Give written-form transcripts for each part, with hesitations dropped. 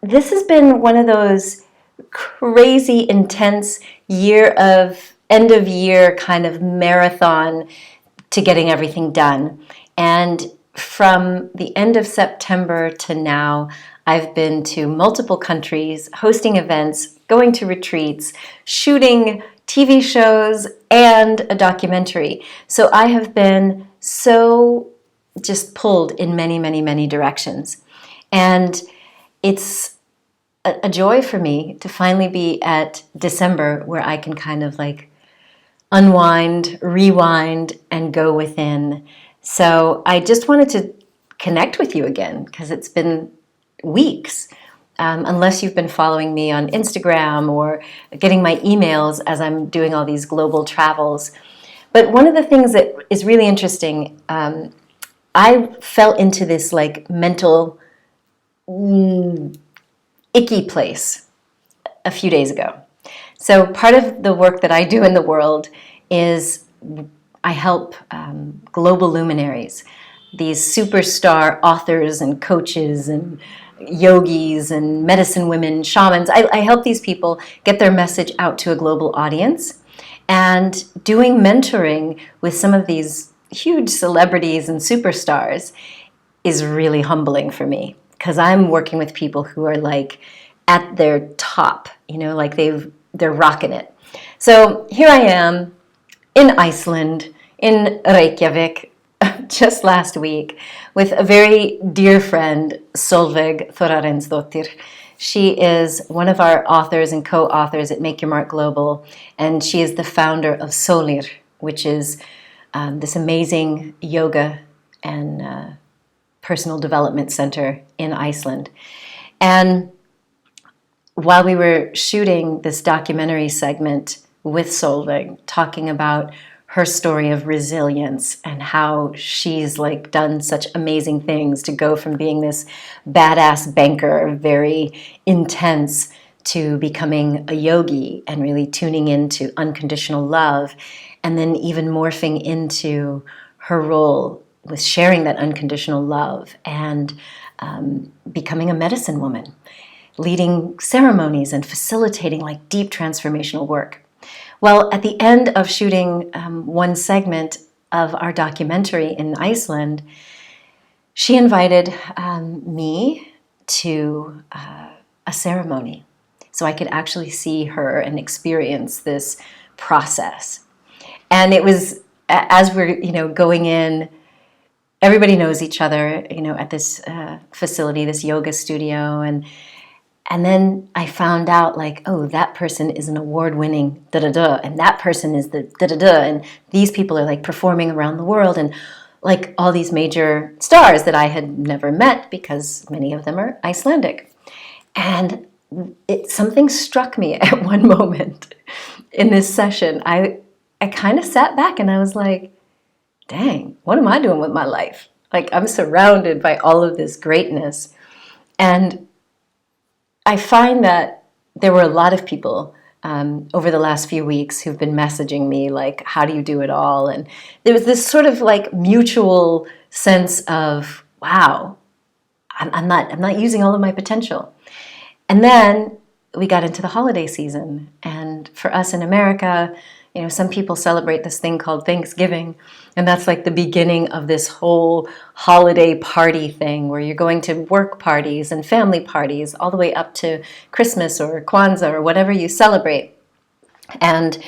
this has been one of those crazy, intense end of year kind of marathon to getting everything done. And from the end of September to now, I've been to multiple countries, hosting events, going to retreats, shooting TV shows, and a documentary. So I have been so just pulled in many, many, many directions. And it's a joy for me to finally be at December where I can kind of like unwind, rewind, and go within. So I just wanted to connect with you again because it's been weeks. Unless you've been following me on Instagram or getting my emails as I'm doing all these global travels. But one of the things that is really interesting, I fell into this like mental icky place a few days ago. So part of the work that I do in the world is I help global luminaries, these superstar authors and coaches and yogis and medicine women, shamans. I help these people get their message out to a global audience. And doing mentoring with some of these huge celebrities and superstars is really humbling for me because I'm working with people who are like at their top, like they're rocking it. So here I am in Iceland, in Reykjavik, just last week, with a very dear friend, Solveig Þórarinsdóttir. She is one of our authors and co-authors at Make Your Mark Global, and she is the founder of Solir, which is this amazing yoga and personal development center in Iceland. And while we were shooting this documentary segment with Solveig, talking about her story of resilience and how she's like done such amazing things to go from being this badass banker, very intense, to becoming a yogi and really tuning into unconditional love, and then even morphing into her role with sharing that unconditional love and becoming a medicine woman, leading ceremonies and facilitating like deep transformational work. Well, at the end of shooting one segment of our documentary in Iceland, she invited me to a ceremony so I could actually see her and experience this process. And it was, as we're going in, everybody knows each other, at this facility, this yoga studio, and then I found out like, oh, that person is an award-winning da-da-da, and that person is the da-da-da, and these people are like performing around the world, and like all these major stars that I had never met because many of them are Icelandic. And something struck me at one moment in this session. I kind of sat back and I was like, dang, what am I doing with my life? Like I'm surrounded by all of this greatness. And I find that there were a lot of people over the last few weeks who've been messaging me like, how do you do it all? And there was this sort of like mutual sense of, wow, I'm not using all of my potential. And then we got into the holiday season. And for us in America, some people celebrate this thing called Thanksgiving, and that's like the beginning of this whole holiday party thing where you're going to work parties and family parties all the way up to Christmas or Kwanzaa or whatever you celebrate. And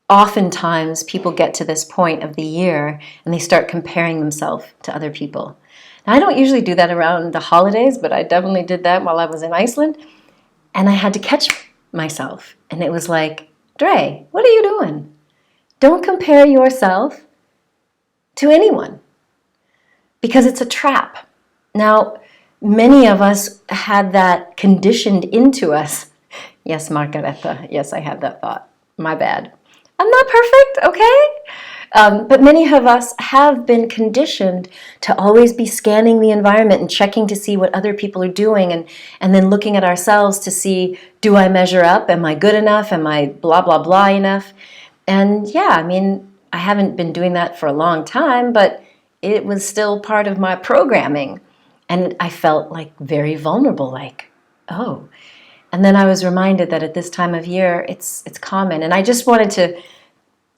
oftentimes people get to this point of the year and they start comparing themselves to other people. Now, I don't usually do that around the holidays, but I definitely did that while I was in Iceland, and I had to catch myself. And it was like, Dre, what are you doing? Don't compare yourself to anyone because it's a trap. Now, many of us had that conditioned into us. Yes, Margareta, yes, I had that thought. My bad. I'm not perfect, okay? But many of us have been conditioned to always be scanning the environment and checking to see what other people are doing and then looking at ourselves to see, do I measure up? Am I good enough? Am I blah, blah, blah enough? And yeah, I haven't been doing that for a long time, but it was still part of my programming. And I felt like very vulnerable, like, oh. And then I was reminded that at this time of year, it's common. And I just wanted to,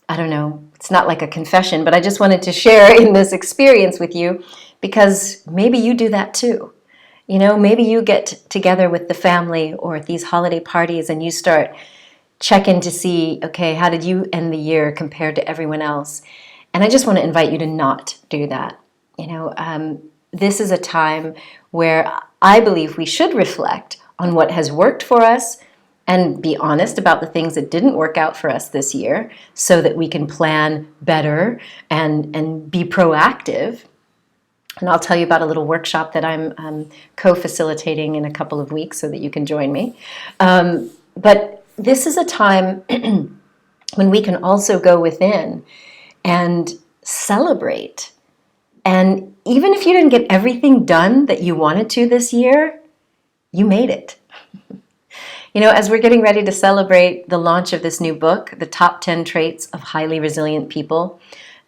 I don't know, it's not like a confession, but I just wanted to share in this experience with you, because maybe you do that too. You know, maybe you get together with the family or at these holiday parties and you start checking to see, okay, how did you end the year compared to everyone else? And I just want to invite you to not do that. You know, this is a time where I believe we should reflect on what has worked for us and be honest about the things that didn't work out for us this year so that we can plan better and be proactive. And I'll tell you about a little workshop that I'm co-facilitating in a couple of weeks so that you can join me. But this is a time when we can also go within and celebrate. And even if you didn't get everything done that you wanted to this year, you made it. You know, as we're getting ready to celebrate the launch of this new book, The Top 10 Traits of Highly Resilient People,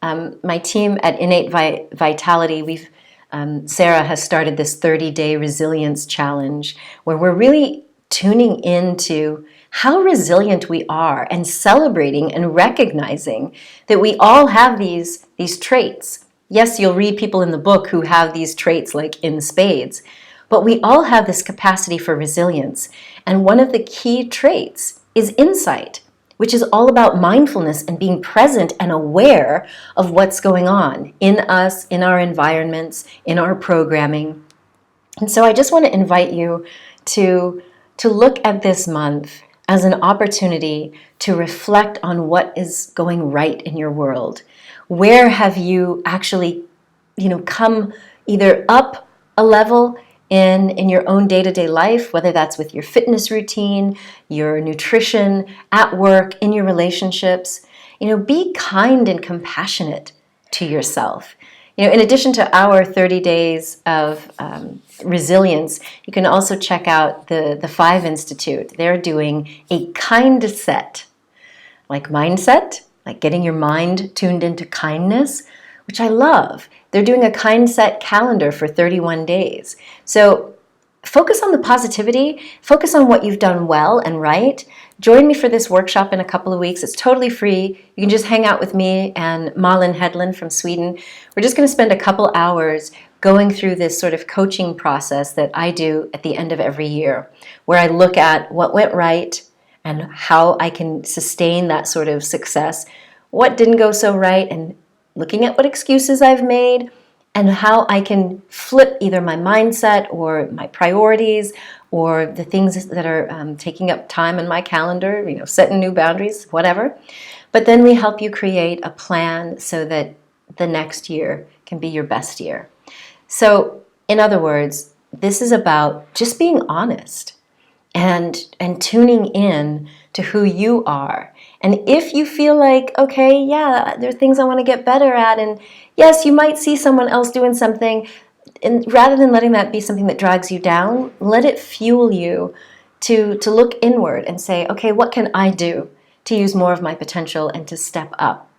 my team at Innate Vitality, Sarah has started this 30-day resilience challenge where we're really tuning into how resilient we are and celebrating and recognizing that we all have these traits. Yes, you'll read people in the book who have these traits like in spades, but we all have this capacity for resilience. And one of the key traits is insight, which is all about mindfulness and being present and aware of what's going on in us, in our environments, in our programming. And so I just want to invite you to look at this month as an opportunity to reflect on what is going right in your world. Where have you actually, come either up a level in your own day-to-day life, whether that's with your fitness routine, your nutrition, at work, in your relationships. Be kind and compassionate to yourself. In addition to our 30 days of resilience, you can also check out the 5 Institute. They're doing a Kindset, like mindset, like getting your mind tuned into kindness, which I love. They're doing a Kindset Calendar for 31 days. So focus on the positivity, focus on what you've done well and right. Join me for this workshop in a couple of weeks. It's totally free. You can just hang out with me and Malin Hedlund from Sweden. We're just going to spend a couple hours going through this sort of coaching process that I do at the end of every year, where I look at what went right and how I can sustain that sort of success, what didn't go so right, and looking at what excuses I've made and how I can flip either my mindset or my priorities or the things that are taking up time in my calendar, setting new boundaries, whatever. But then we help you create a plan so that the next year can be your best year. So, in other words, this is about just being honest and tuning in to who you are. And if you feel like, okay, yeah, there are things I want to get better at, and yes, you might see someone else doing something, and rather than letting that be something that drags you down, let it fuel you to look inward and say, okay, what can I do to use more of my potential and to step up?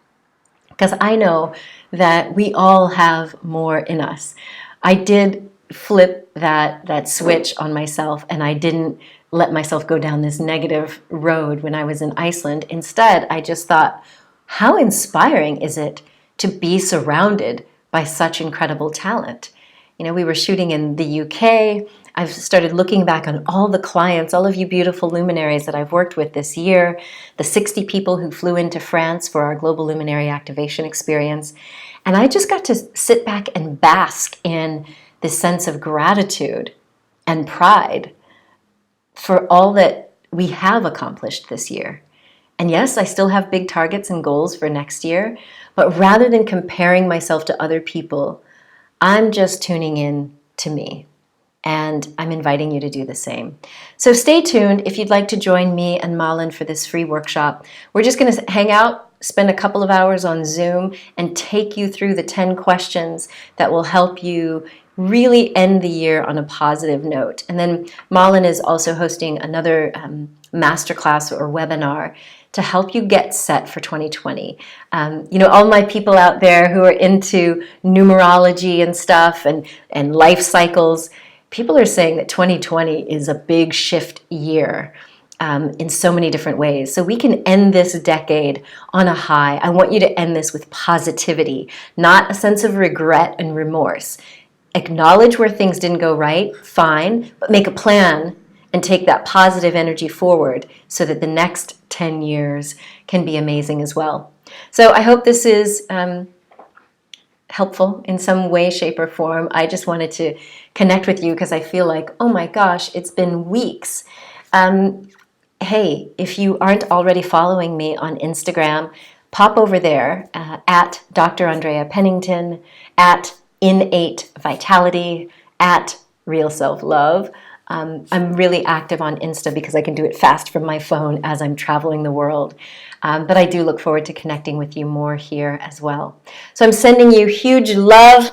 Because I know that we all have more in us. I did flip that switch on myself, and I didn't let myself go down this negative road when I was in Iceland. Instead, I just thought, how inspiring is it to be surrounded by such incredible talent? We were shooting in the UK. I've started looking back on all the clients, all of you beautiful luminaries that I've worked with this year, the 60 people who flew into France for our Global Luminary Activation experience. And I just got to sit back and bask in this sense of gratitude and pride for all that we have accomplished this year. And yes, I still have big targets and goals for next year, but rather than comparing myself to other people, I'm just tuning in to me. And I'm inviting you to do the same. So stay tuned if you'd like to join me and Malin for this free workshop. We're just going to hang out, spend a couple of hours on Zoom, and take you through the 10 questions that will help you really end the year on a positive note. And then Malin is also hosting another masterclass or webinar to help you get set for 2020. All my people out there who are into numerology and stuff and life cycles, people are saying that 2020 is a big shift year in so many different ways. So we can end this decade on a high. I want you to end this with positivity, not a sense of regret and remorse. Acknowledge where things didn't go right, fine, but make a plan and take that positive energy forward so that the next 10 years can be amazing as well. So I hope this is helpful in some way, shape, or form. I just wanted to connect with you because I feel like, oh my gosh, it's been weeks. Hey, if you aren't already following me on Instagram, pop over there at Dr. Andrea Pennington, at Innate Vitality, at Real Self-Love. I'm really active on Insta because I can do it fast from my phone as I'm traveling the world. But I do look forward to connecting with you more here as well. So I'm sending you huge love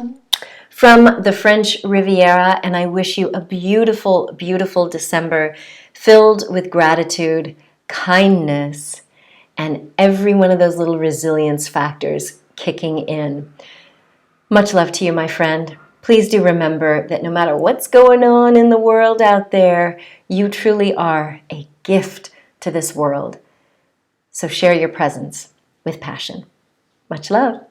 from the French Riviera, and I wish you a beautiful, beautiful December filled with gratitude, kindness, and every one of those little resilience factors kicking in. Much love to you, my friend. Please do remember that no matter what's going on in the world out there, you truly are a gift to this world. So share your presence with passion. Much love.